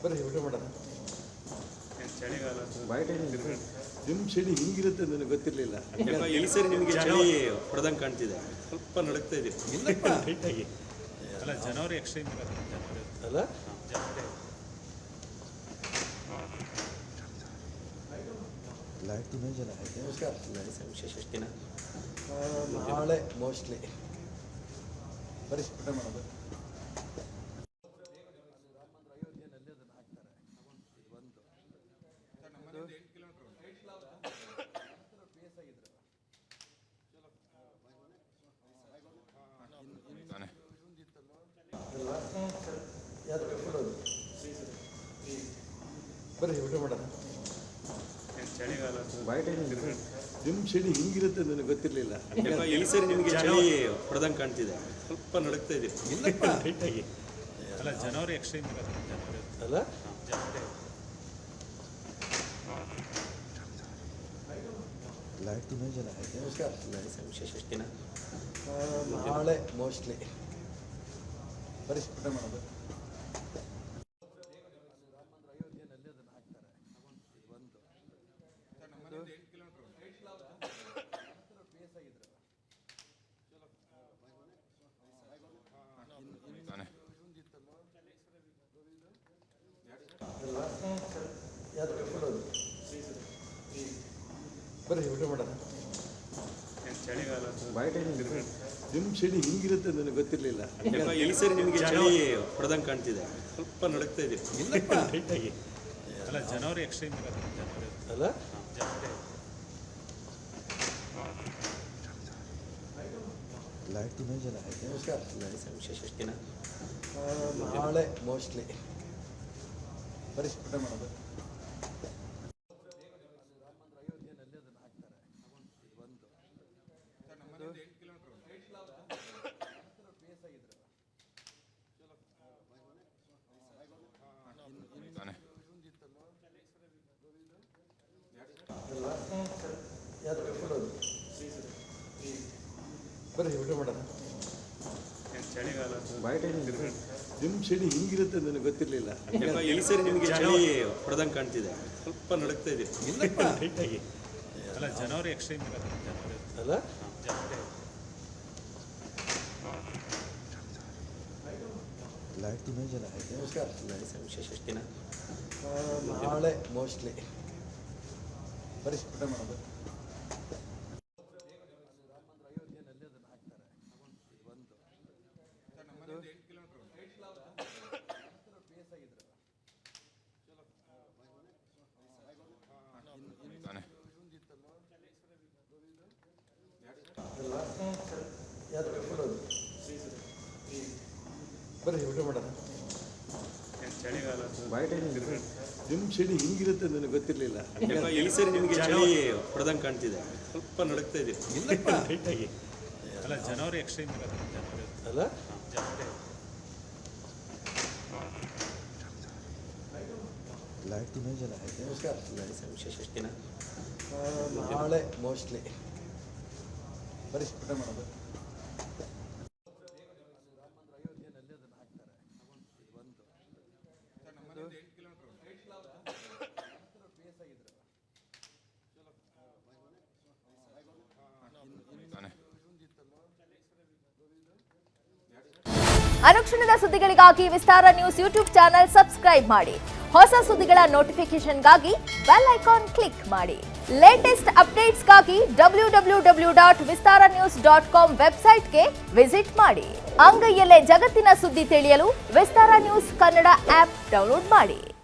ಬರ್ರಿ ಊಟ ಮಾಡೋಣ. ಚಳಿಗಾಲ ನಿಮ್ಮ ಚಳಿ ಹಿಂಗಿರುತ್ತೆ ನನಗೆ ಗೊತ್ತಿರಲಿಲ್ಲ. ಎಲ್ಲಿ ಸರಿ ನಿಮಗೆ ಚಳಿ ಹೊಡೆದಂಗೆ ಕಾಣ್ತಿದೆ, ಸ್ವಲ್ಪ ನಡುಕ್ತಾ ಇದ್ದೀವಿ. ಇಲ್ಲಪ್ಪ ಲೈಟಾಗಿ ಅಲ್ಲ, ಜನವರಿ ಎಕ್ಸ್ಟ್ರೀಮ್ ಅಲ್ಲ लाइट तो नहीं जला है क्या? ನಮಸ್ಕಾರ. ವಿಶೇಷ ಎಷ್ಟು ದಿನ ನಾಳೆ ಮೋಸ್ಟ್ಲಿ ಬರೀ ಊಟ ಮಾಡೋದು. ಬರ್ರಿ ಊಟ ಮಾಡೋಣ. ಚಳಿಗಾಲ ನಿಮ್ಮ ಚಳಿ ಹಿಂಗಿರುತ್ತೆ ನನಗೆ ಗೊತ್ತಿರಲಿಲ್ಲ. ಎಲ್ಲಿ ಸರಿ ನಿಮಗೆ ಚಳಿ ಹೊಡೆದಂಗೆ ಕಾಣ್ತಿದೆ, ಸ್ವಲ್ಪ ನಡುಕ್ತಾ ಇದ್ದೀವಿ. ಇಲ್ಲಪ್ಪ ಲೈಟಾಗಿ ಅಲ್ಲ, ಜನವರಿ ಎಕ್ಸ್ಟ್ರೀಮ್ ಅಲ್ಲ लाइट तो नहीं जला है क्या? ನಮಸ್ಕಾರ. ವಿಶೇಷ ಎಷ್ಟು ದಿನ ನಾಳೆ ಮೋಸ್ಟ್ಲಿ ಬರೀ ಊಟ ಮಾಡೋದು. ಬರ್ರಿ ಊಟ ಮಾಡೋಣ. ಚಳಿಗಾಲ ನಿಮ್ಮ ಚಳಿ ಹಿಂಗಿರುತ್ತೆ ನನಗೆ ಗೊತ್ತಿರಲಿಲ್ಲ. ಎಲ್ಲಿ ಸರಿ ನಿಮಗೆ ಚಳಿ ಹೊಡೆದಂಗೆ ಕಾಣ್ತಿದೆ, ಸ್ವಲ್ಪ ನಡುಕ್ತಾ ಇದ್ದೀವಿ. ಇಲ್ಲಪ್ಪ ಲೈಟಾಗಿ ಅಲ್ಲ, ಜನವರಿ ಎಕ್ಸ್ಟ್ರೀಮ್ ಅಲ್ಲ लाइट तो नहीं जला है क्या? ನಮಸ್ಕಾರ. ವಿಶೇಷ ಎಷ್ಟು ದಿನ ನಾಳೆ ಮೋಸ್ಟ್ಲಿ ಬರೀ ಊಟ ಮಾಡೋದು. ಬರ್ರಿ ಊಟ ಮಾಡೋಣ. ಚಳಿಗಾಲ ನಿಮ್ಮ ಚಳಿ ಹಿಂಗಿರುತ್ತೆ ನನಗೆ ಗೊತ್ತಿರಲಿಲ್ಲ. ಎಲ್ಲಿ ಸರಿ ನಿಮಗೆ ಚಳಿ ಹೊಡೆದಂಗೆ ಕಾಣ್ತಿದೆ, ಸ್ವಲ್ಪ ನಡುಕ್ತಾ ಇದ್ದೀವಿ. ಇಲ್ಲಪ್ಪ ಲೈಟಾಗಿ ಅಲ್ಲ, ಜನವರಿ ಎಕ್ಸ್ಟ್ರೀಮ್ ಅಲ್ಲ लाइट तो नहीं जला है क्या? ನಮಸ್ಕಾರ. ವಿಶೇಷ ಎಷ್ಟು ದಿನ ನಾಳೆ ಮೋಸ್ಟ್ಲಿ ಬರೀ ಊಟ ಮಾಡೋದು. ಬರ್ರಿ ಊಟ ಮಾಡೋಣ. ಚಳಿಗಾಲ ನಿಮ್ಮ ಚಳಿ ಹಿಂಗಿರುತ್ತೆ ನನಗೆ ಗೊತ್ತಿರಲಿಲ್ಲ. ಎಲ್ಲಿ ಸರಿ ನಿಮಗೆ ಚಳಿ ಹೊಡೆದಂಗೆ ಕಾಣ್ತಿದೆ, ಸ್ವಲ್ಪ ನಡುಕ್ತಾ ಇದ್ದೀವಿ. ಇಲ್ಲಪ್ಪ ಲೈಟಾಗಿ ಅಲ್ಲ, ಜನವರಿ ಎಕ್ಸ್ಟ್ರೀಮ್ ಅಲ್ಲ लाइट तो नहीं जला है क्या? ನಮಸ್ಕಾರ. ವಿಶೇಷ ಎಷ್ಟು ದಿನ ನಾಳೆ ಮೋಸ್ಟ್ಲಿ ಬರೀ ಊಟ ಮಾಡೋದು. ಅನುಕ್ಷಣದ ಸುದ್ದಿಗಳಿಗಾಗಿ ವಿಸ್ತಾರ ನ್ಯೂಸ್ ಯೂಟ್ಯೂಬ್ ಚಾನೆಲ್ ಸಬ್ಸ್ಕ್ರೈಬ್ ಮಾಡಿ. ಹೊಸ ಸುದ್ದಿಗಳ ನೋಟಿಫಿಕೇಶನ್ಗಾಗಿ ಬೆಲ್ ಐಕಾನ್ ಕ್ಲಿಕ್ ಮಾಡಿ. ಲೇಟೆಸ್ಟ್ ಅಪ್ಡೇಟ್ಸ್ಗಾಗಿ www.vistaranews.com ವೆಬ್ಸೈಟ್ಗೆ ವಿಸಿಟ್ ಮಾಡಿ. ಅಂಗೈಯಲ್ಲೇ ಜಗತ್ತಿನ ಸುದ್ದಿ ತಿಳಿಯಲು ವಿಸ್ತಾರ ನ್ಯೂಸ್ ಕನ್ನಡ ಆಪ್ ಡೌನ್ಲೋಡ್ ಮಾಡಿ.